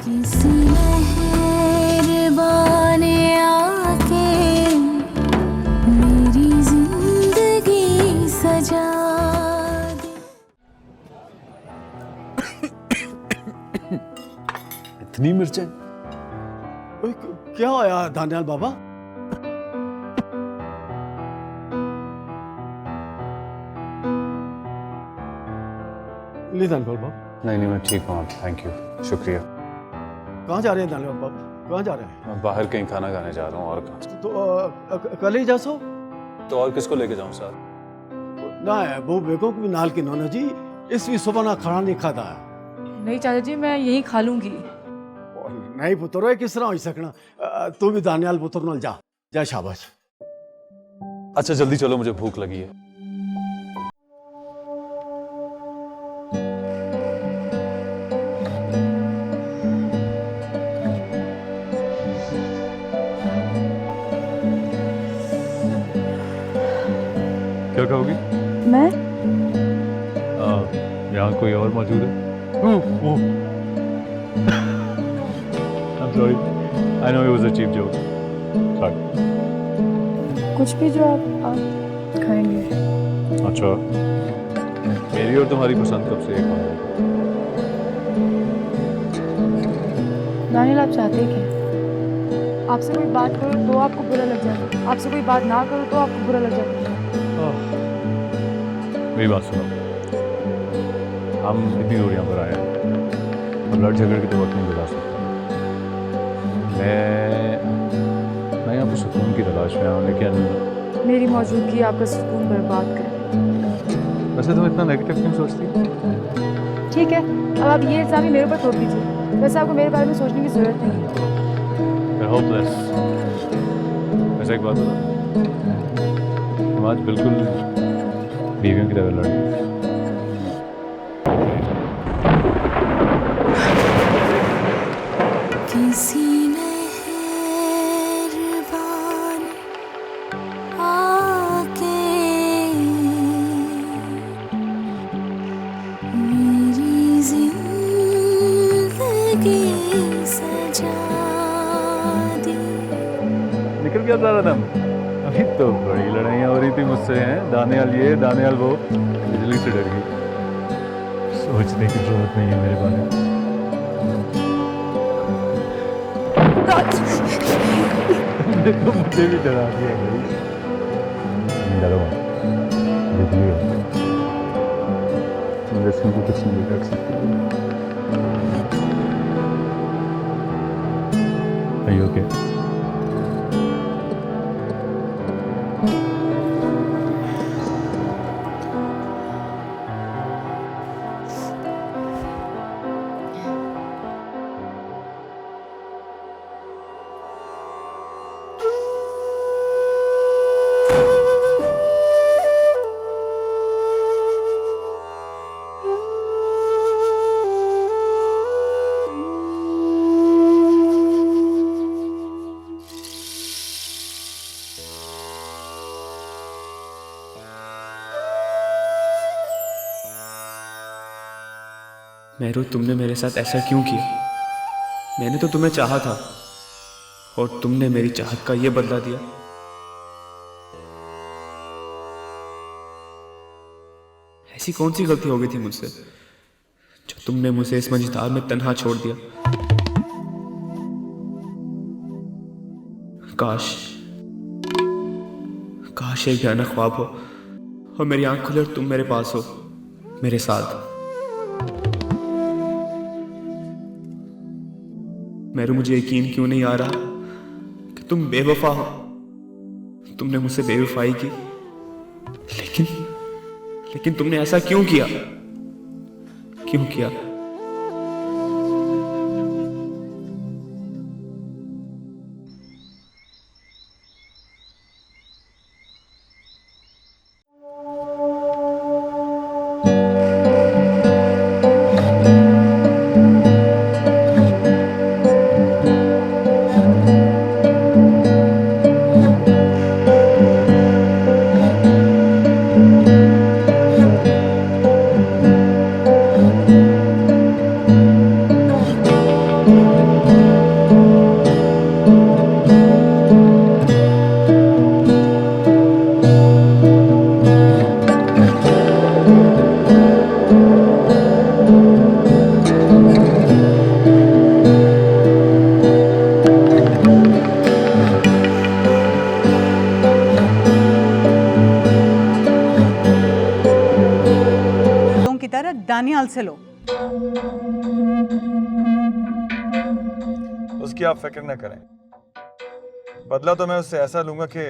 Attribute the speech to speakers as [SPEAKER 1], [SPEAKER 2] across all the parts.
[SPEAKER 1] किसी मेहरबान ने आके मेरी जिंदगी सजा दी।
[SPEAKER 2] इतनी मिर्चें?
[SPEAKER 3] क्या होया दानियाल बाबा? ले दानियाल बाबा,
[SPEAKER 2] नहीं मैं ठीक हूँ, थैंक यू, शुक्रिया।
[SPEAKER 3] कहाँ जा रहे हैं दानियाल बाबा? कहाँ जा रहे हैं?
[SPEAKER 2] मैं बाहर कहीं खाना खाने जा रहा हूँ। और कहाँ?
[SPEAKER 3] तो कल ही जा सो
[SPEAKER 2] तो और किसको लेके जाऊँ साथ?
[SPEAKER 3] ना वो बेगो भी नाल की नौना जी इस भी सुबह ना खाना नहीं खाता है।
[SPEAKER 4] नहीं चाचा जी, मैं यही खा लूंगी।
[SPEAKER 3] नहीं पुत्र है किस तरह हो सकना। तू भी दानियाल पुत्र नाल जा जा, शाबाश।
[SPEAKER 2] अच्छा जल्दी चलो, मुझे भूख लगी है। क्या कहोगी?
[SPEAKER 4] मैं
[SPEAKER 2] यहाँ कोई और मौजूद है? I'm sorry. I know it was a cheap joke. Sorry.
[SPEAKER 4] कुछ भी जो आप खाएंगे।
[SPEAKER 2] अच्छा, मेरी और तुम्हारी पसंद कब से एक हो गई?
[SPEAKER 4] दानियाल, आप चाहते क्या? आपसे कोई बात करो तो आपको बुरा लग जाता है, आपसे कोई बात ना करो तो आपको बुरा लग जाता है।
[SPEAKER 2] मेरी बात सुनो, हम इतनी दूर यहाँ पर आए हैं, हम लड़ झगड़ के तो वक्त नहीं गुजार सकते। मैं यहाँ पर सुकून की तलाश में हूँ, लेकिन
[SPEAKER 4] मेरी मौजूदगी आपका सुकून बर्बाद करे।
[SPEAKER 2] वैसे तुम इतना नेगेटिव क्यों सोचती?
[SPEAKER 4] ठीक है, अब आप ये इल्ज़ाम ही मेरे ऊपर थोप दीजिए। वैसे आपको मेरे बारे में सोचने की ज़रूरत नहीं है।
[SPEAKER 2] होपलेस। वैसे एक बात बता, तुम आज बिल्कुल बीवियों की तरह लड़ रही हो।
[SPEAKER 1] किसी मेहरबान आके मेरी जिंदगी सजा दी।
[SPEAKER 2] निकल गया सारा दम। अभी तो बड़ी लड़ाइयाँ हो रही थी मुझसे, हैं दानियाल ये दानियाल वो, बिजली से डर गई। सोचने की जरूरत नहीं है मेरे बारे में। तुमने तो मुझे भी डरा दिया भाई। डरो मत, बिजली है, मेरे से कुछ नहीं बिगड़ सकती। Are you okay?
[SPEAKER 5] मेहरू, तुमने मेरे साथ ऐसा क्यों किया? मैंने तो तुम्हें चाहा था और तुमने मेरी चाहत का ये बदला दिया। ऐसी कौन सी गलती हो गई थी मुझसे जो तुमने मुझे इस मझधार में तन्हा छोड़ दिया? काश काश एक भयानक ख्वाब हो और मेरी आंख खुले और तुम मेरे पास हो, मेरे साथ। मेरू, मुझे यकीन क्यों नहीं आ रहा कि तुम बेवफा हो। तुमने मुझसे बेवफाई की, लेकिन तुमने ऐसा क्यों किया? क्यों किया?
[SPEAKER 6] दानियाल से लो।
[SPEAKER 7] उसकी आप फिक्र न करें, बदला तो मैं उससे ऐसा लूंगा कि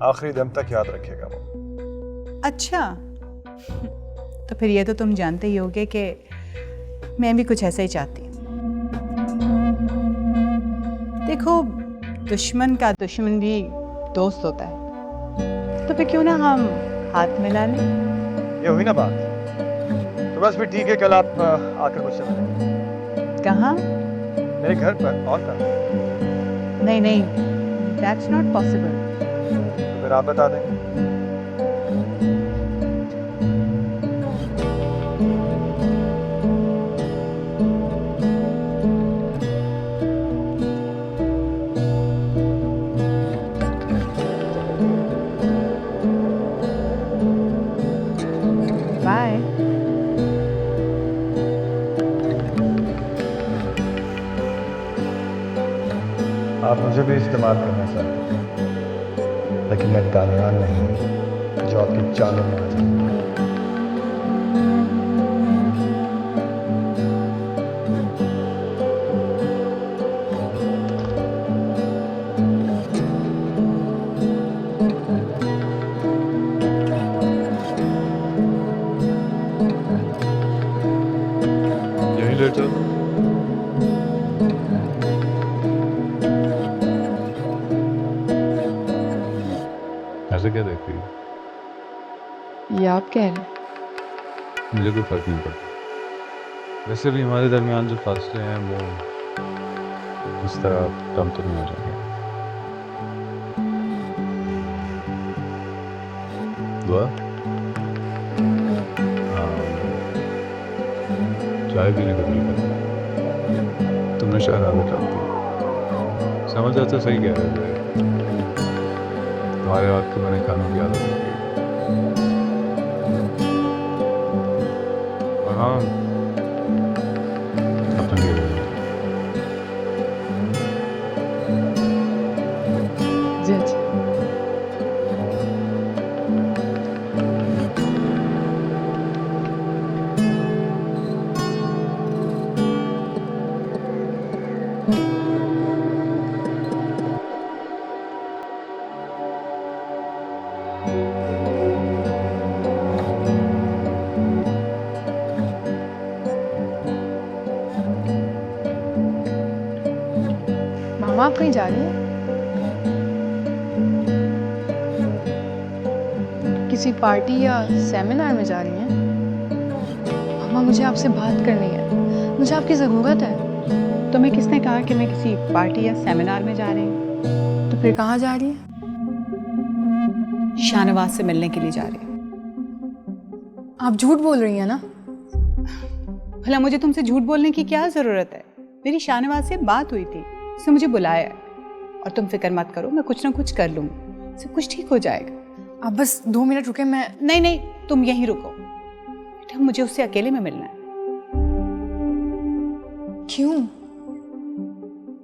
[SPEAKER 7] आखिरी दम तक याद रखेगा वो।
[SPEAKER 6] अच्छा, तो फिर ये तो तुम जानते ही होगे कि मैं भी कुछ ऐसा ही चाहती हूँ। देखो, दुश्मन का दुश्मन भी दोस्त होता है, तो फिर क्यों ना हम हाथ मिला लें।
[SPEAKER 7] ये हुई ना बात, तो बस फिर ठीक है, कल आप आकर मुझसे मिलें।
[SPEAKER 6] कहाँ?
[SPEAKER 7] मेरे घर पर। और कहाँ?
[SPEAKER 6] नहीं नहीं, दैट्स नॉट पॉसिबल।
[SPEAKER 7] तो फिर आप बता दें।
[SPEAKER 6] बाय।
[SPEAKER 7] आप मुझे भी इस्तेमाल करना चाहते हैं, लेकिन मैं दानियाल नहीं जो आपकी चालों में आ जाए।
[SPEAKER 2] यहीं लेट जाओ। ऐसे क्या देख रही हो?
[SPEAKER 4] ये आप कह रहे हैं?
[SPEAKER 2] मुझे कोई फर्क नहीं पड़ता। वैसे भी हमारे दरमियान जो फासले हैं वो इस तरह कम तो नहीं हो जाएंगे। दुआ? हाँ, चाय पीने का दिल करता। तुमने शायद आदत डाल दी। समझ आता सही कह रहे थे, तुम्हारे हाथ के बने खानों की आदत हो गई। और हाँ, अपना क्या करें?
[SPEAKER 4] जी अच्छा। मामा, आप कहीं जा रही हैं? किसी पार्टी या सेमिनार में जा रही हैं? मामा, मुझे आपसे बात करनी है, मुझे आपकी ज़रूरत है।
[SPEAKER 6] तुम्हें किसने कहा कि मैं किसी पार्टी या सेमिनार में जा रही हूँ?
[SPEAKER 4] तो फिर कहाँ जा रही हैं?
[SPEAKER 6] शाहनवाज से मिलने के लिए जा रही हूँ।
[SPEAKER 4] आप झूठ बोल रही हैं ना?
[SPEAKER 6] भला मुझे तुमसे झूठ बोलने की क्या ज़रूरत है? मेरी शाहनवाज से बात हुई थी, उसने मुझे बुलाया है। और तुम फिक्र मत करो, मैं कुछ ना कुछ कर लूँगी, सब कुछ ठीक हो जाएगा।
[SPEAKER 4] आप बस 2 मिनट रुके, मैं...
[SPEAKER 6] नहीं नहीं, तुम यहीं रुको बेटा, मुझे उससे अकेले में मिलना है।
[SPEAKER 4] क्यों?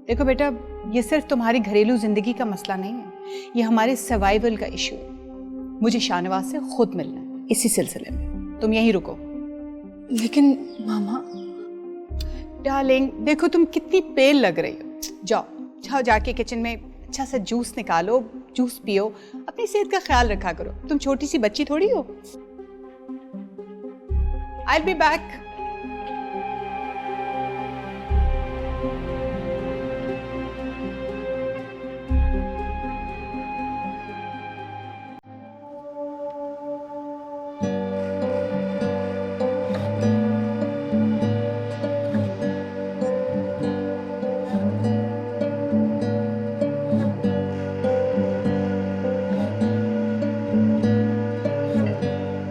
[SPEAKER 6] देखो बेटा, ये सिर्फ तुम्हारी घरेलू जिंदगी का मसला नहीं है, ये हमारे सर्वाइवल का इशू है। मुझे शाहनवाज से खुद मिलना है इसी सिलसिले में। तुम यहीं रुको।
[SPEAKER 4] लेकिन मामा...
[SPEAKER 6] डार्लिंग, देखो तुम कितनी पेल लग रही हो। जाओ जाओ, जाके किचन में अच्छा सा जूस निकालो, जूस पियो, अपनी सेहत का ख्याल रखा करो। तुम छोटी सी बच्ची थोड़ी हो। I'll be back.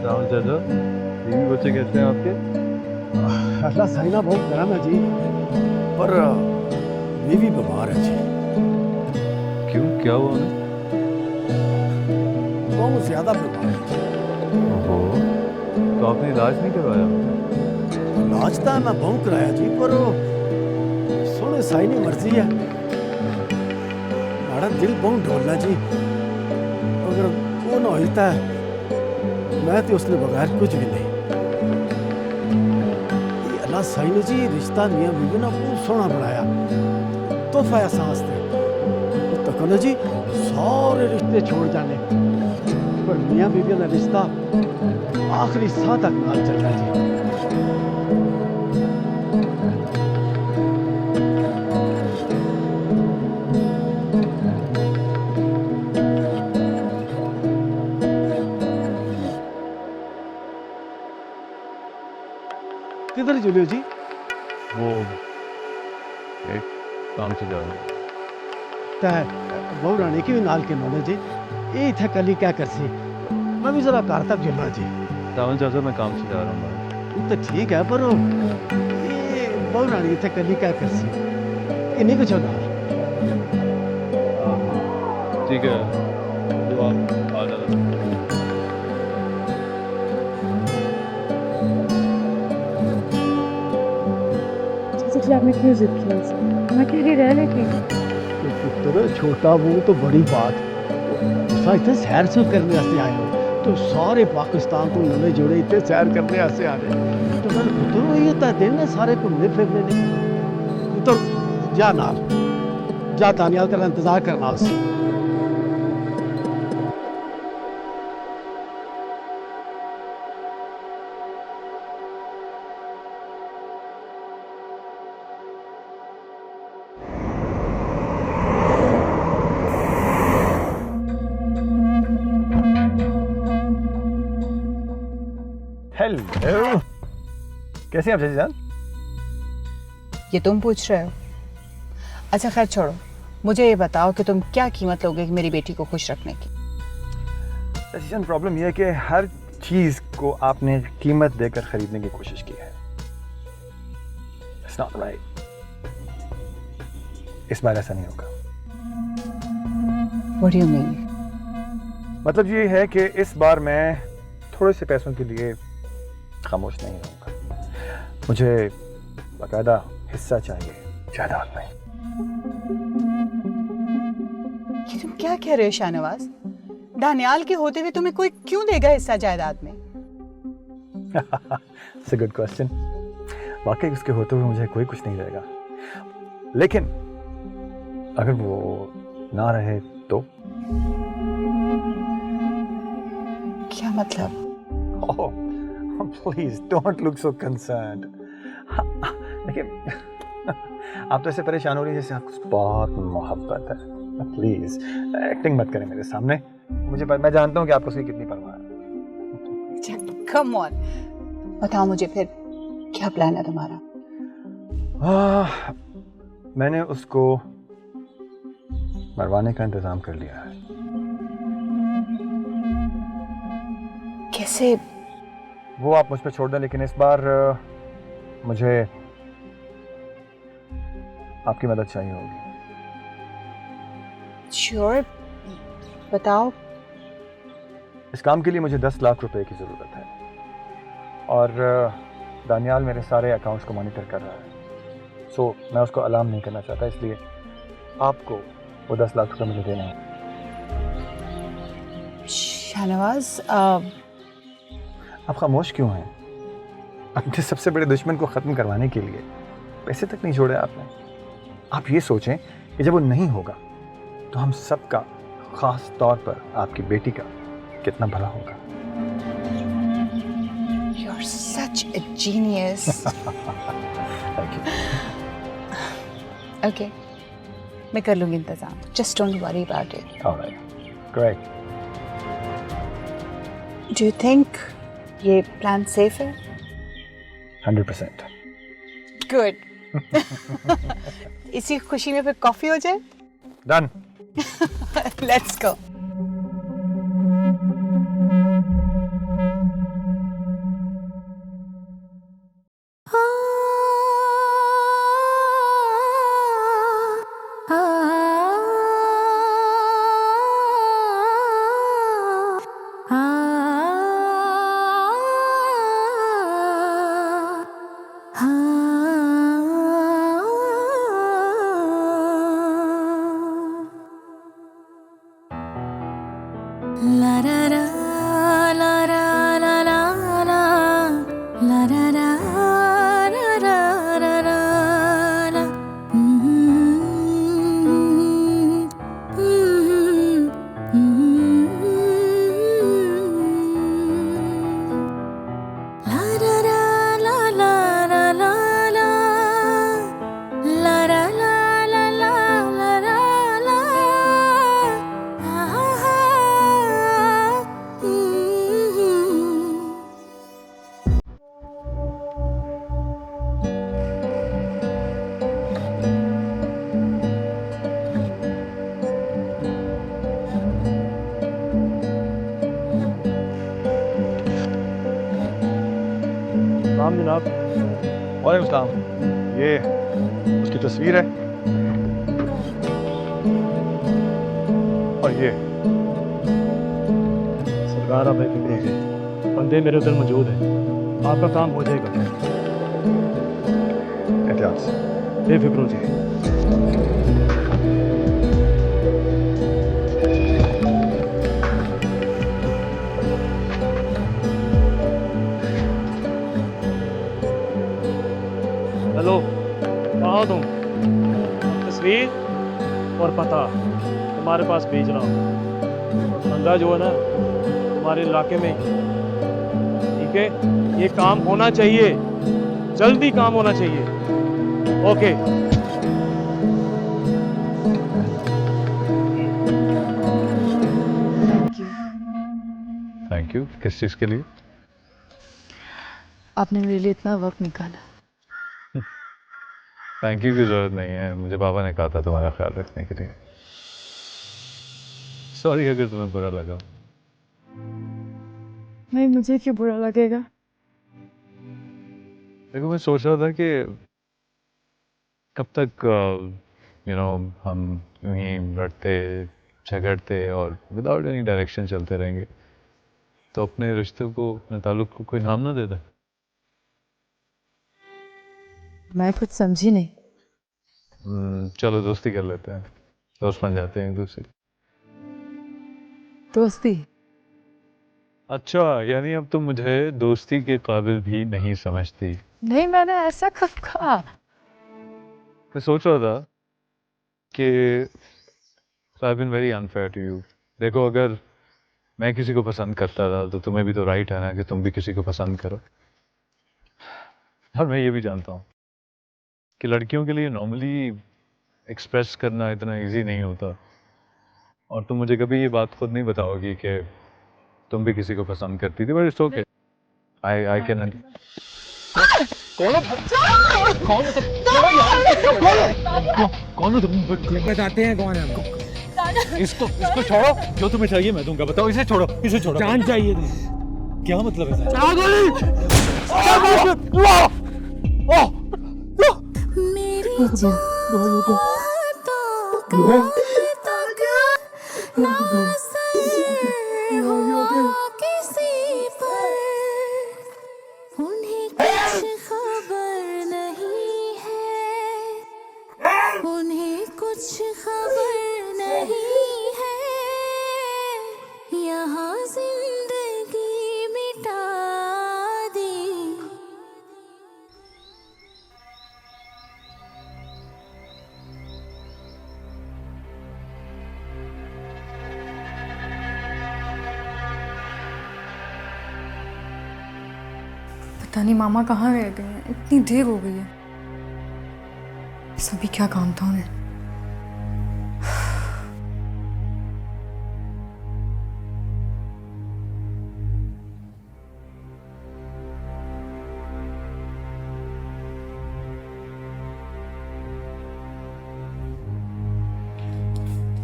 [SPEAKER 2] राहुल चाचा, बीवी बच्चे कैसे हैं आपके?
[SPEAKER 3] अल्लाह साइना बहुत गर्म है जी, पर बीवी बीमार है जी।
[SPEAKER 2] क्यों, क्या हुआ उन्हें?
[SPEAKER 3] बहुत ज़्यादा बीमार है।
[SPEAKER 2] ओहो, तो आपने इलाज नहीं करवाया?
[SPEAKER 3] इलाज तो मैं बहुत कराया जी, पर सोने साइनी मर्जी है। हमारा दिल बहुत ढोलना जी, अगर वो ना होता है मैं तो उसने बगैर कुछ भी नहीं। ये अल्लाह साईं ने जी रिश्ता मियां बीवी ना बहुत सोहना बनाया, तोहफा है असां वास्ते। तो तको ना जी सारे रिश्ते छोड़ जाने, पर मियां बीवी का रिश्ता आखिरी साह तक नाल चलना जी। किधर चले हो जी?
[SPEAKER 2] वो एक काम से जा रहा हूँ।
[SPEAKER 3] तै बहु रानी की भी नाल के नोने जी, ये इथे कली क्या कर सी, मैं भी जरा घर तक चलना जी।
[SPEAKER 2] चावल चाचा मैं काम से जा रहा हूँ बाहर।
[SPEAKER 3] तो ठीक है, पर वो ये बहु रानी इथे कली क्या कर सी, इन्हीं को छोड़।
[SPEAKER 2] ठीक है, तो आप आ जाना।
[SPEAKER 4] चाचा जी आपने क्यों जिद किया इसे? मैं अकेली रह लेती हूँ।
[SPEAKER 3] तो पुत्र छोटा वो तो बड़ी बात, उसा इतने सैर सैर करने वास्ते आए हो, तो सारे पाकिस्तान तो नवे जोड़े इतने सैर करने वास्ते आ रहे, तो फिर पुत्र ये होता दिन है सारे घूमने फिरने ने। पुत्र जा नाल, जा दानियाल तेरा इंतजार करना उसे।
[SPEAKER 7] हेलो, कैसे हैं आप जान?
[SPEAKER 6] ये तुम पूछ रहे हो? अच्छा खैर छोड़ो, मुझे ये बताओ कि तुम क्या कीमत लोगे मेरी बेटी को खुश रखने की?
[SPEAKER 7] जान प्रॉब्लम यह है कि हर चीज को आपने कीमत देकर खरीदने की कोशिश की है। It's not right. इस बार ऐसा नहीं होगा।
[SPEAKER 6] What do you mean?
[SPEAKER 7] मतलब ये है कि इस बार मैं थोड़े से पैसों के लिए खामोश नहीं रहूंगा। मुझे बाकायदा हिस्सा चाहिए जायदाद में।
[SPEAKER 6] ये तुम क्या कह रहे हो शाहनवाज? दानियाल के होते हुए तुम्हें कोई क्यों देगा हिस्सा जायदाद में?
[SPEAKER 7] It's a good question. वाकई उसके होते हुए मुझे कोई कुछ नहीं देगा, लेकिन अगर वो ना रहे तो?
[SPEAKER 6] क्या मतलब?
[SPEAKER 7] Oh, please don't look so concerned. देखिए, आप तो ऐसे परेशान हो रही है जैसे आपको बहुत मोहब्बत है। प्लीज एक्टिंग मत करें मेरे सामने। मैं जानता हूँ कि आपको उसकी कितनी परवाह है।
[SPEAKER 6] कम ऑन, बताओ मुझे फिर क्या प्लान है तुम्हारा?
[SPEAKER 7] मैंने उसको मरवाने का इंतजाम कर लिया है।
[SPEAKER 6] कैसे?
[SPEAKER 7] वो आप मुझ पे छोड़ दें, लेकिन इस बार मुझे आपकी मदद चाहिए होगी।
[SPEAKER 6] श्योर, बताओ।
[SPEAKER 7] इस काम के लिए मुझे 10 लाख रुपए की ज़रूरत है, और दानियाल मेरे सारे अकाउंट्स को मॉनिटर कर रहा है। सो मैं उसको अलार्म नहीं करना चाहता, इसलिए आपको वो 10 लाख रुपए मुझे देना है।
[SPEAKER 6] शाहनवाज,
[SPEAKER 7] आप खामोश क्यों हैं? अपने सबसे बड़े दुश्मन को ख़त्म करवाने के लिए पैसे तक नहीं छोड़े आपने। आप ये सोचें कि जब वो नहीं होगा तो हम सबका, ख़ास तौर पर आपकी बेटी का कितना भला होगा।
[SPEAKER 6] You're such a genius.
[SPEAKER 7] Thank you.
[SPEAKER 6] Okay, मैं कर लूँगी इंतज़ाम। Just don't worry about it.
[SPEAKER 7] All right. Great.
[SPEAKER 6] Do you think ये प्लान सेफ है?
[SPEAKER 7] 100%.
[SPEAKER 6] Good. इसी खुशी में फिर कॉफी हो जाए?
[SPEAKER 7] Done.
[SPEAKER 6] Let's go.
[SPEAKER 3] जनाब।
[SPEAKER 7] वालेकुम सलाम। ये उसकी तस्वीर है और ये
[SPEAKER 3] सरकार आप बेफिक्र हो जाइए, बंदे मेरे उधर मौजूद हैं, आपका काम हो जाएगा।
[SPEAKER 7] एहतियात से।
[SPEAKER 3] बेफिक्र हो जाइए। हेलो, कहाँ हो तुम? तस्वीर और पता तुम्हारे पास भेज रहा हूँ। बंदा जो है ना तुम्हारे इलाके में ही, ठीक है? ये काम होना चाहिए, जल्दी काम होना चाहिए। ओके।
[SPEAKER 2] Thank you. किस चीज़ के लिए?
[SPEAKER 4] आपने मेरे लिए इतना वक्त निकाला।
[SPEAKER 2] थैंक यू की ज़रूरत नहीं है, मुझे पापा ने कहा था तुम्हारा ख्याल रखने के लिए। सॉरी अगर तुम्हें बुरा लगा।
[SPEAKER 4] नहीं, मुझे क्यों बुरा लगेगा?
[SPEAKER 2] देखो मैं सोच रहा था कि कब तक हम यूं ही लड़ते झगड़ते और विदाउट एनी डायरेक्शन चलते रहेंगे, तो अपने रिश्ते को, अपने ताल्लुक को कोई नाम ना देता।
[SPEAKER 4] मैं कुछ समझी नहीं।
[SPEAKER 2] चलो दोस्ती कर लेते हैं, दोस्त बन जाते हैं एक दूसरे।
[SPEAKER 4] दोस्ती?
[SPEAKER 2] अच्छा, यानी अब तुम मुझे दोस्ती के काबिल भी नहीं समझती।
[SPEAKER 4] नहीं, मैंने ऐसा कब कहा?
[SPEAKER 2] मैं सोच रहा था कि I been very unfair to you. देखो, अगर मैं किसी को पसंद करता था तो तुम्हें भी तो राइट है ना कि तुम भी किसी को पसंद करो। और मैं ये भी जानता हूँ कि लड़कियों के लिए नॉर्मली एक्सप्रेस करना इतना इजी नहीं होता, और तुम मुझे कभी ये बात खुद नहीं बताओगी कि तुम भी किसी को पसंद करती थी, but it's okay. I can. कौन हो तुम?
[SPEAKER 3] बताते हैं कौन है।
[SPEAKER 2] इसको छोड़ो, जो तुम्हें चाहिए मैं दूंगा। बताओ, इसे छोड़ो, इसे छोड़ो।
[SPEAKER 3] जान चाहिए थी।
[SPEAKER 2] क्या मतलब है?
[SPEAKER 1] मेरी चाहतों का तक ना असर हुआ किसी पर, उन्हें कुछ खबर नहीं है, उन्हें कुछ खबर नहीं है, यहाँ जिंदगी मिटा दी।
[SPEAKER 4] पता नहीं मामा कहाँ रह गए हैं, इतनी देर हो गई है। सभी क्या काम था उन्हें?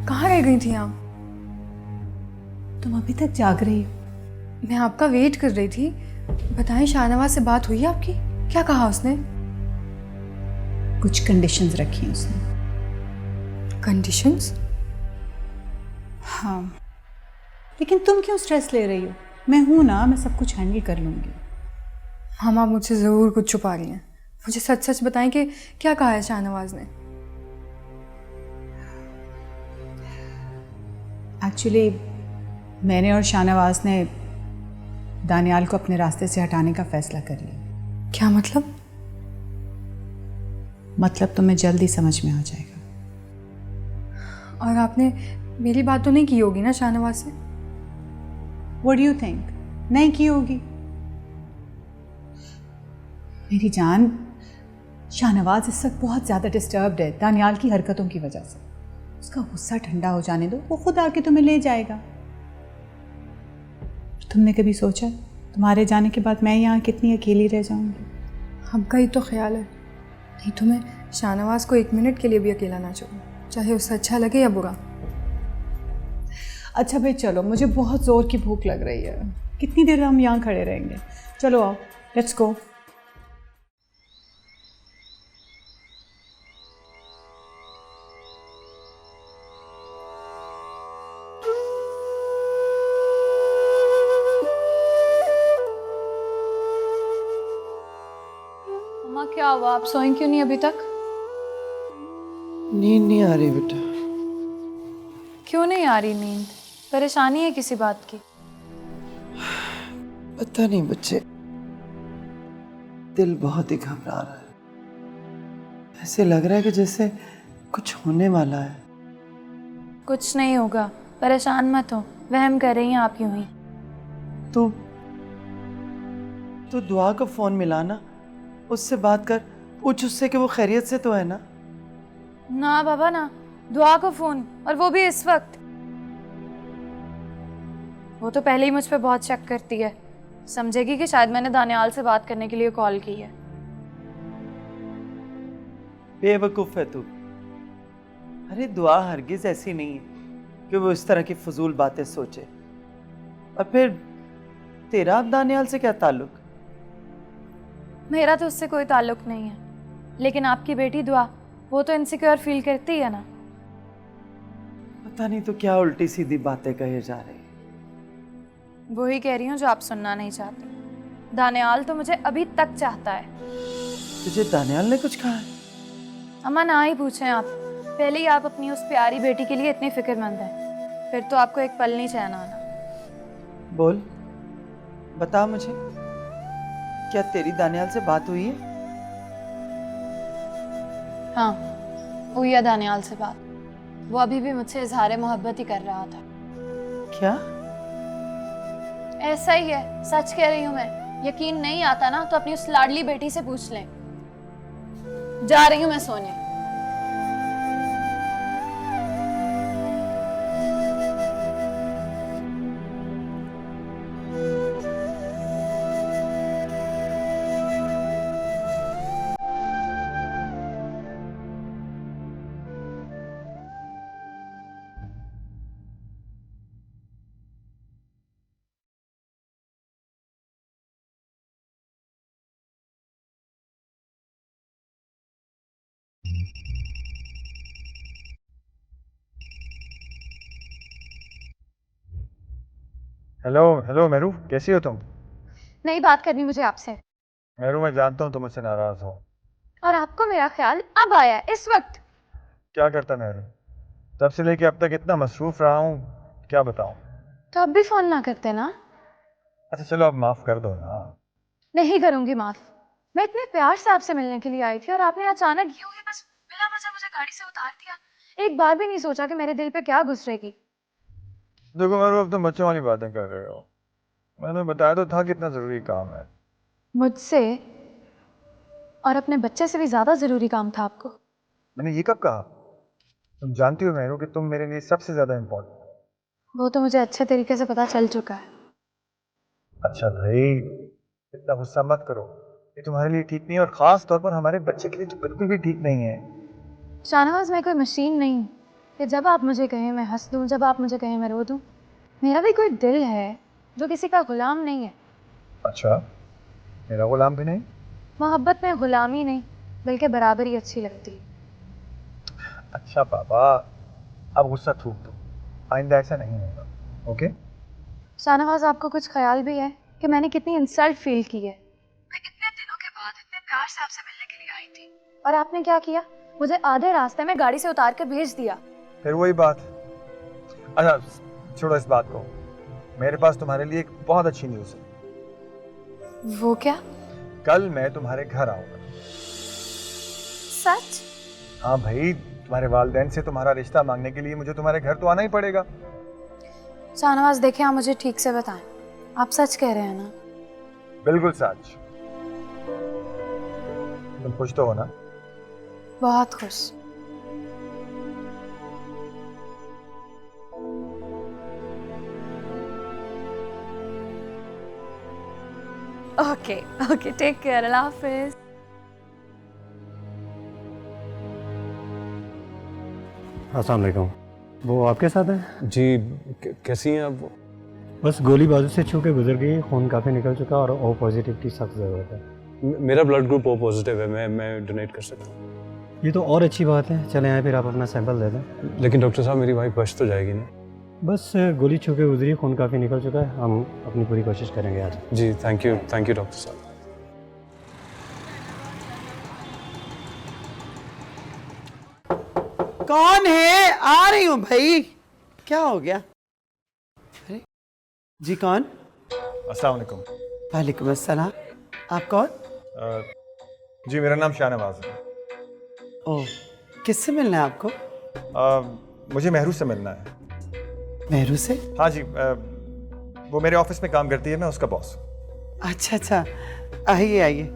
[SPEAKER 4] कहाँ रह गई थी आप?
[SPEAKER 6] तुम अभी तक जाग रही हो?
[SPEAKER 4] मैं आपका वेट कर रही थी। बताएं, शाहनवाज से बात हुई आपकी? क्या कहा उसने?
[SPEAKER 6] कुछ कंडीशंस रखी हैं उसने।
[SPEAKER 4] कंडीशंस?
[SPEAKER 6] हाँ, लेकिन तुम क्यों स्ट्रेस ले रही हो? मैं हूं ना, मैं सब कुछ हैंडल कर लूंगी।
[SPEAKER 4] हम आप मुझसे ज़रूर कुछ छुपा रही हैं। मुझे सच सच बताएं कि क्या कहा है शाहनवाज ने?
[SPEAKER 6] एक्चुअली मैंने और शाहनवाज ने दानियाल को अपने रास्ते से हटाने का फैसला कर लिया।
[SPEAKER 4] क्या मतलब?
[SPEAKER 6] मतलब तुम्हें जल्दी समझ में आ जाएगा।
[SPEAKER 4] और आपने मेरी बात तो नहीं की होगी ना शाहनवाज से?
[SPEAKER 6] What do you think? नहीं की होगी? मेरी जान, शाहनवाज इस वक्त बहुत ज़्यादा डिस्टर्ब्ड है दानियाल की हरकतों की वजह से। उसका गुस्सा ठंडा हो जाने दो, वो खुद आके तुम्हें ले जाएगा। तुमने कभी सोचा तुम्हारे जाने के बाद मैं यहाँ कितनी अकेली रह जाऊंगी?
[SPEAKER 4] आपका ही तो ख्याल है। नहीं तो मैं शाहनवाज को 1 मिनट के लिए भी अकेला ना छोड़ूं, चाहे उसे अच्छा लगे या बुरा।
[SPEAKER 6] अच्छा भाई चलो, मुझे बहुत ज़ोर की भूख लग रही है। कितनी देर हम यहाँ खड़े रहेंगे? चलो आओ, लेट्स गो।
[SPEAKER 4] क्या हुआ, आप सोए क्यों नहीं अभी तक?
[SPEAKER 8] नींद नहीं आ रही बेटा।
[SPEAKER 4] क्यों नहीं आ रही नींद? परेशानी है किसी बात की?
[SPEAKER 8] पता नहीं बच्चे, दिल बहुत ही घबरा रहा है। ऐसे लग रहा है कि जैसे कुछ होने वाला है।
[SPEAKER 4] कुछ नहीं होगा, परेशान मत हो, वहम कर रही हैं आप यूं ही।
[SPEAKER 8] तो दुआ को फोन मिलाना, उससे बात कर, पूछ उससे कि वो खैरियत से तो है ना।
[SPEAKER 4] ना बाबा ना, दुआ को फोन, और वो भी इस वक्त। वो तो पहले ही मुझ पे बहुत शक करती है, समझेगी कि शायद मैंने दानियाल से बात करने के लिए कॉल की है।
[SPEAKER 8] बेवकूफ है तू। अरे दुआ हरगिज ऐसी नहीं है कि वो इस तरह की फजूल बातें सोचे। और फिर तेरा अब दानियाल से क्या ताल्लुक?
[SPEAKER 4] मेरा तो उससे कोई ताल्लुक नहीं है, लेकिन आपकी बेटी दुआ, वो तो इनसिक्योर फील करती है ना।
[SPEAKER 8] पता नहीं तो क्या उल्टी सीधी बातें कहे जा रही।
[SPEAKER 4] वही कह रही हूँ जो आप सुनना नहीं चाहते। दानियाल तो मुझे अभी तक चाहता है।
[SPEAKER 8] तुझे दानियाल ने कुछ कहा है?
[SPEAKER 4] अम्मा ना ही पूछें आप, पहले ही आप अपनी उस प्यारी बेटी के लिए इतनी फिक्रमंद हैं, फिर तो आपको एक पल नहीं चैन आना।
[SPEAKER 8] बोल, बता मुझे, क्या तेरी दानियाल से बात हुई है?
[SPEAKER 4] हाँ, हुई है दानियाल से बात। वो अभी भी मुझसे इजहार मोहब्बत ही कर रहा था।
[SPEAKER 8] क्या?
[SPEAKER 4] ऐसा ही है, सच कह रही हूँ मैं। यकीन नहीं आता ना तो अपनी उस लाडली बेटी से पूछ लें। जा रही हूँ मैं सोने।
[SPEAKER 7] हेलो हेलो मेरू, कैसी हो तुम?
[SPEAKER 4] नहीं बात करनी मुझे आपसे।
[SPEAKER 7] मेरू, मैं जानता हूँ तुम मुझसे नाराज हो।
[SPEAKER 4] और आपको मेरा ख्याल अब आया है, इस वक्त?
[SPEAKER 7] क्या करता मेरू, तब से लेके अब तक इतना मसरूफ रहा हूँ, क्या बताऊँ।
[SPEAKER 4] तो अब भी फोन ना करते ना।
[SPEAKER 7] अच्छा चलो, अब माफ कर दो ना।
[SPEAKER 4] नहीं करूंगी माफ। मैं इतने प्यार से आपसे मिलने के लिए आई थी और आपने अचानक यूं ही बस बिना वजह मुझे गाड़ी से उतार दिया। एक बार भी नहीं सोचा कि मेरे दिल पे क्या गुजरेगी।
[SPEAKER 7] देखो मेरू, अब तुम बच्चों वाली बातें कर रहे हो। मैंने बताया तो था कितना जरूरी काम है।
[SPEAKER 4] मुझसे और अपने बच्चे से भी ज्यादा जरूरी काम था आपको।
[SPEAKER 7] मैंने ये कब कहा? तुम जानती हो मेरू कि तुम मेरे लिए सबसे ज्यादा इम्पोर्टेंट हो।
[SPEAKER 4] वो तो मुझे अच्छे तरीके से पता चल चुका है।
[SPEAKER 7] अच्छा भाई, इतना गुस्सा मत करो, ये तुम्हारे लिए ठीक नहीं है, और खास तौर पर हमारे बच्चे के लिए तो बिल्कुल भी ठीक नहीं है।
[SPEAKER 4] शाहनवाज, मैं कोई मशीन नहीं कि जब आप मुझे कहें मैं हंस दूं, जब आप मुझे कहें मैं रो दूं। मेरा भी कोई दिल है जो किसी का गुलाम नहीं है।
[SPEAKER 7] अच्छा, मेरा गुलाम भी नहीं?
[SPEAKER 4] मोहब्बत में गुलामी नहीं, बल्कि बराबरी अच्छी लगती है।
[SPEAKER 7] अच्छा पापा, अब गुस्सा थूक दो, आइंदा ऐसा नहीं होगा, ओके?
[SPEAKER 4] शाहनवाज, आपको कुछ ख्याल भी है कि मैंने कितनी इंसल्ट फील की है? मैं इतने दिनों के बाद इतने प्यार से आपसे मिलने के लिए आई थी, और आपने क्या किया? मुझे आधे रास्ते में गाड़ी से उतार कर भेज दिया।
[SPEAKER 7] फिर वही बात। अच्छा छोड़ो इस बात को, मेरे पास तुम्हारे लिए एक बहुत अच्छी न्यूज़ है।
[SPEAKER 4] वो क्या?
[SPEAKER 7] कल मैं तुम्हारे घर आऊंगा।
[SPEAKER 4] सच?
[SPEAKER 7] हाँ भाई, तुम्हारे वालिदैन से तुम्हारा रिश्ता मांगने के लिए मुझे तुम्हारे घर तो आना ही पड़ेगा।
[SPEAKER 4] शाहनवाज देखें, आप मुझे ठीक से बताएं, आप सच कह रहे हैं ना?
[SPEAKER 7] बिल्कुल सच। तुम खुश तो हो ना?
[SPEAKER 4] बहुत खुश। ओके ओके, टेक केयर, अल्लाह हाफिज।
[SPEAKER 9] अस्सलाम वालेकुम। वो आपके साथ है?
[SPEAKER 10] जी, कैसी हैं आप?
[SPEAKER 9] बस गोली बाजू से छू के गुजर गई, खून काफ़ी निकल चुका और ओ पॉजिटिव की सख्त ज़रूरत है।
[SPEAKER 10] मेरा ब्लड ग्रुप ओ पॉजिटिव है, मैं डोनेट कर सकता हूँ।
[SPEAKER 9] ये तो और अच्छी बात है, चले आए फिर आप अपना सैंपल दे दें।
[SPEAKER 10] लेकिन डॉक्टर साहब, मेरी वाइफ बच तो जाएगी ना?
[SPEAKER 9] बस गोली छू के गुजरी, खून काफ़ी निकल चुका है, हम अपनी पूरी कोशिश करेंगे आज।
[SPEAKER 10] जी थैंक यू डॉक्टर साहब।
[SPEAKER 8] कौन है? आ रही हूँ भाई। क्या हो गया? अरे जी कौन?
[SPEAKER 7] अस्सलाम वालेकुम।
[SPEAKER 8] वालेकुम अस्सलाम। आप कौन?
[SPEAKER 7] जी मेरा नाम शाहनवाज है।
[SPEAKER 8] ओह, किससे मिलना है आपको?
[SPEAKER 7] मुझे मेहरू से मिलना है।
[SPEAKER 8] मेहरू से?
[SPEAKER 7] हाँ जी, वो मेरे ऑफिस में काम करती है, मैं उसका बॉस हूँ।
[SPEAKER 8] अच्छा अच्छा, आइए आइए।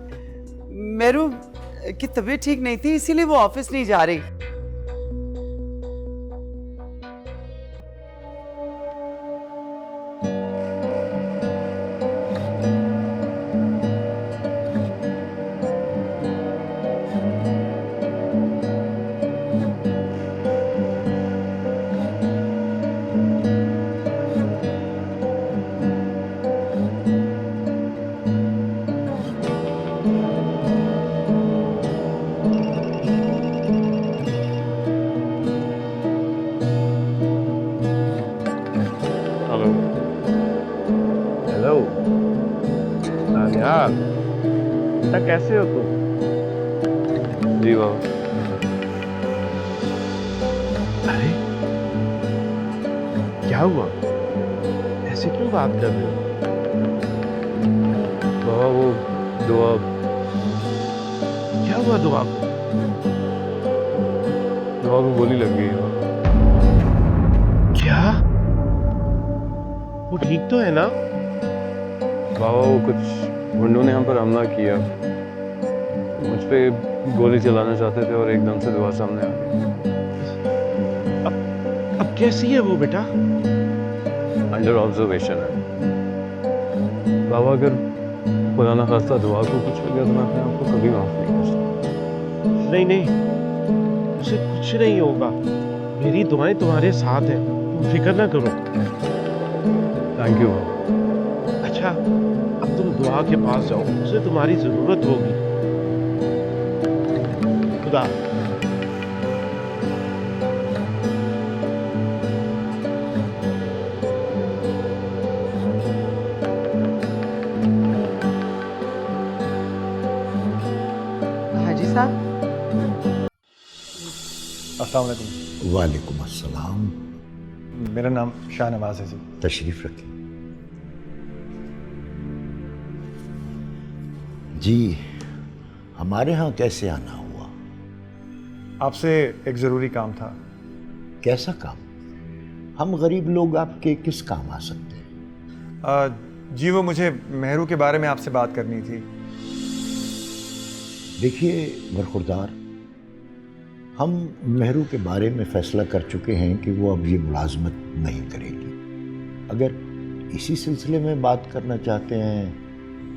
[SPEAKER 8] मेरू की तबीयत ठीक नहीं थी, इसीलिए वो ऑफिस नहीं जा रही।
[SPEAKER 2] हेलो
[SPEAKER 3] हेलो यार, बेटा कैसे हो तुम?
[SPEAKER 2] जी बाबा।
[SPEAKER 3] अरे क्या हुआ? ऐसे क्यों बात कर रहे हो?
[SPEAKER 2] बाबा वो दुआ,
[SPEAKER 3] क्या हुआ दुआ को?
[SPEAKER 2] दुआ को गोली लग गई है बाबा।
[SPEAKER 3] क्या? वो ठीक तो है ना?
[SPEAKER 2] बाबा वो कुछ गुंडों ने हम पर हमला किया, मुझ पे गोली चलाना चाहते थे और एकदम से दुआ सामने आ गई।
[SPEAKER 3] अब कैसी है वो बेटा?
[SPEAKER 2] अंडर ऑब्जर्वेशन है बाबा। अगर खुदा ना खास्ता दुआ को कुछ हो गया तो मैं अपने आप को कभी माफ नहीं कर सकता।
[SPEAKER 3] नहीं नहीं, उसे कुछ नहीं होगा। मेरी दुआएं तुम्हारे साथ हैं, तुम फिक्र ना करो।
[SPEAKER 2] थैंक यू बाबा।
[SPEAKER 3] अच्छा, अब तुम दुआ के पास जाओ, उसे तुम्हारी जरूरत होगी। खुदा।
[SPEAKER 8] हाजी साहब।
[SPEAKER 7] अस्सलाम वालेकुम।
[SPEAKER 11] वालेकुम अस्सलाम।
[SPEAKER 7] मेरा नाम शाहनवाज है जी।
[SPEAKER 11] तशरीफ रखें। जी, हमारे यहाँ कैसे आना हुआ?
[SPEAKER 7] आपसे एक ज़रूरी काम था।
[SPEAKER 11] कैसा काम? हम गरीब लोग आपके किस काम आ सकते हैं?
[SPEAKER 7] जी वो मुझे मेहरू के बारे में आपसे बात करनी थी।
[SPEAKER 11] देखिए बरखुरदार, हम मेहरू के बारे में फैसला कर चुके हैं कि वो अब ये मुलाजमत नहीं करेगी। अगर इसी सिलसिले में बात करना चाहते हैं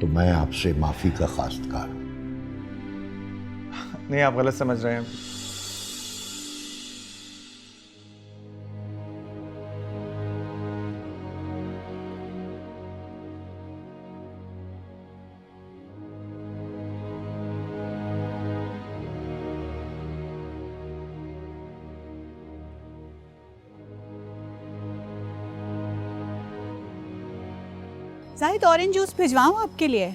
[SPEAKER 11] तो मैं आपसे माफ़ी का खास्तकार हूँ।
[SPEAKER 7] नहीं, आप गलत समझ रहे हैं।
[SPEAKER 6] जाहिद, ऑरेंज जूस भिजवाऊं आपके लिए?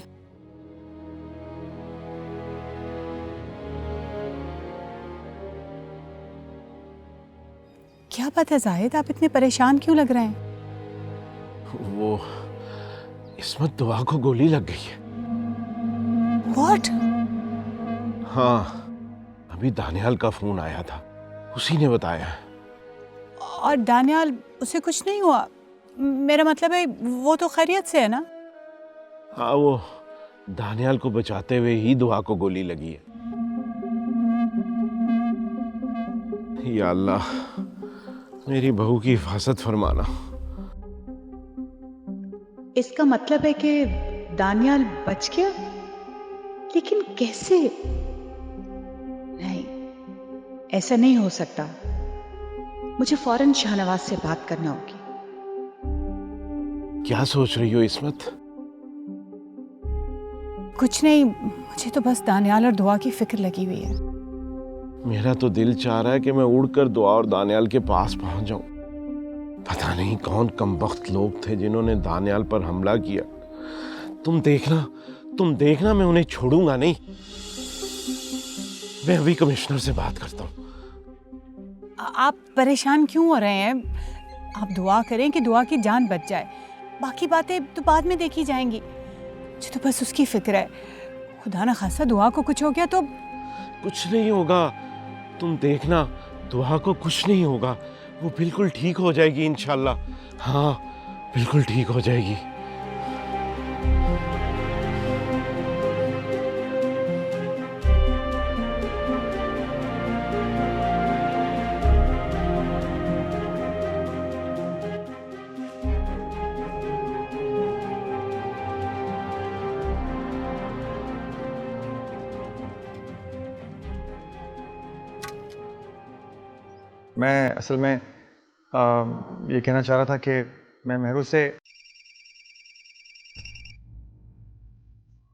[SPEAKER 6] क्या बात है जाहिद, आप इतने परेशान क्यों लग रहे हैं?
[SPEAKER 3] वो इस्मत दुआ को गोली लग गई है।
[SPEAKER 6] What?
[SPEAKER 3] हाँ, अभी दानियाल का फोन आया था, उसी ने बताया।
[SPEAKER 6] और दानियाल, उसे कुछ नहीं हुआ? मेरा मतलब है वो तो खैरियत से है ना?
[SPEAKER 3] हाँ, वो दानियाल को बचाते हुए ही दुआ को गोली लगी है। या अल्लाह, मेरी बहू की हिफाजत फरमाना।
[SPEAKER 6] इसका मतलब है कि दानियाल बच गया, लेकिन कैसे? नहीं, ऐसा नहीं हो सकता। मुझे फौरन शाहनवाज से बात करना होगी।
[SPEAKER 3] क्या सोच रही हो इस्मत?
[SPEAKER 6] कुछ नहीं, मुझे तो बस दानियाल और दुआ की फिक्र लगी हुई है।
[SPEAKER 3] मेरा तो दिल चाह रहा है कि मैं उड़कर दुआ और दानियाल के पास पहुंच जाऊं। पता नहीं कौन कमबख्त लोग थे जिन्होंने दानियाल पर हमला किया। तुम देखना मैं उन्हें छोड़ूंगा नहीं। मैं अभी कमिश्नर से बात करता हूं।
[SPEAKER 6] आप परेशान क्यों हो रहे हैं? आप दुआ करें कि दुआ की जान बच जाए, बाकी बातें तो बाद में देखी जाएंगी। मुझे तो बस उसकी फिक्र है, खुदा ना खासा दुआ को कुछ हो गया तो।
[SPEAKER 12] कुछ नहीं होगा, तुम देखना, दुआ को कुछ नहीं होगा, वो बिल्कुल ठीक हो जाएगी इंशाल्लाह। हाँ, बिल्कुल ठीक हो जाएगी।
[SPEAKER 7] मैं असल में ये कहना चाह रहा था कि मैं मेहरू से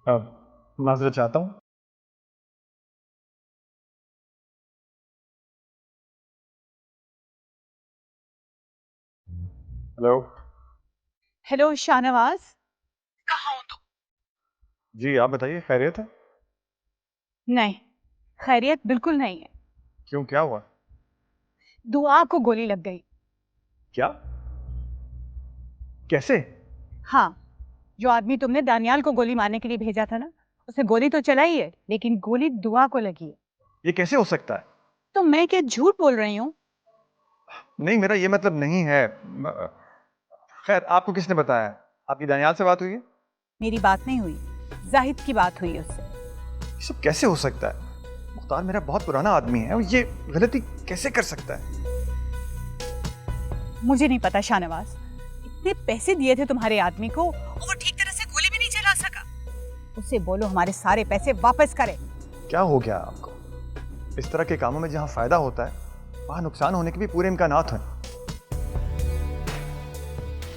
[SPEAKER 7] माजरत चाहता हूँ। हेलो।
[SPEAKER 6] हेलो शाहनवाज, कहाँ हो तुम?
[SPEAKER 7] जी आप बताइए, खैरियत है?
[SPEAKER 6] नहीं, खैरियत बिल्कुल नहीं है।
[SPEAKER 7] क्यों, क्या हुआ?
[SPEAKER 6] दुआ को गोली लग गई।
[SPEAKER 7] क्या? कैसे?
[SPEAKER 6] हाँ, जो आदमी तुमने दानियाल को गोली मारने के लिए भेजा था ना, उसे गोली तो चलाई है, लेकिन गोली दुआ को लगी है।
[SPEAKER 7] ये कैसे हो सकता है?
[SPEAKER 6] तो मैं क्या झूठ बोल रही हूँ?
[SPEAKER 7] नहीं, मेरा ये मतलब नहीं है। खैर, आपको किसने बताया? आपकी दानियाल से बात हुई है?
[SPEAKER 6] मेरी बात नहीं हुई, जाहिद की बात हुई उससे।
[SPEAKER 7] ये सब कैसे हो सकता है? मुख्तार मेरा बहुत पुराना आदमी है, और ये गलती कैसे कर सकता है?
[SPEAKER 6] मुझे नहीं पता शाहनवाज, इतने पैसे दिए थे तुम्हारे आदमी को और वो ठीक तरह से गोली भी नहीं चला सका। उसे बोलो हमारे सारे पैसे वापस करे।
[SPEAKER 7] क्या हो गया आपको? इस तरह के कामों में जहाँ फायदा होता है, वहाँ नुकसान होने के भी पूरे इम्कानात हैं।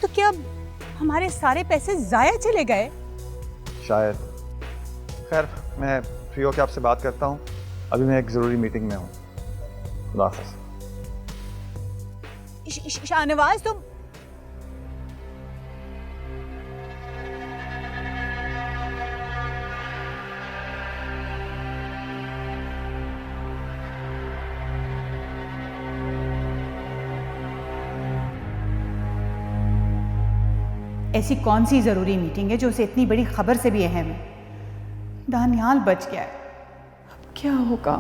[SPEAKER 6] तो क्या हमारे सारे पैसे जाया चले गए?
[SPEAKER 7] शायद। खैर, मैं फ्री होकर आपसे बात करता हूँ, अभी मैं एक ज़रूरी मीटिंग में हूँ। खुदा हाफ़िज़।
[SPEAKER 6] शाहनवाज तुम ऐसी कौन सी जरूरी मीटिंग है जो उसे इतनी बड़ी खबर से भी अहम है? दानियाल बच गया है, अब क्या होगा?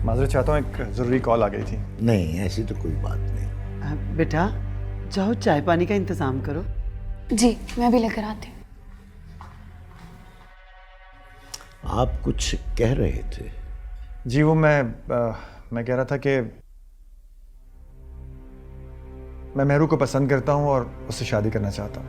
[SPEAKER 7] माजरत चाहता हूँ, एक ज़रूरी कॉल आ गई थी।
[SPEAKER 11] नहीं, ऐसी तो कोई बात नहीं।
[SPEAKER 8] बेटा जाओ चाय पानी का इंतजाम करो।
[SPEAKER 4] जी, मैं भी लेकर आती हूँ।
[SPEAKER 11] आप कुछ कह रहे थे?
[SPEAKER 7] जी, वो मैं कह रहा था कि मैं मेहरू को पसंद करता हूँ और उससे शादी करना चाहता हूँ।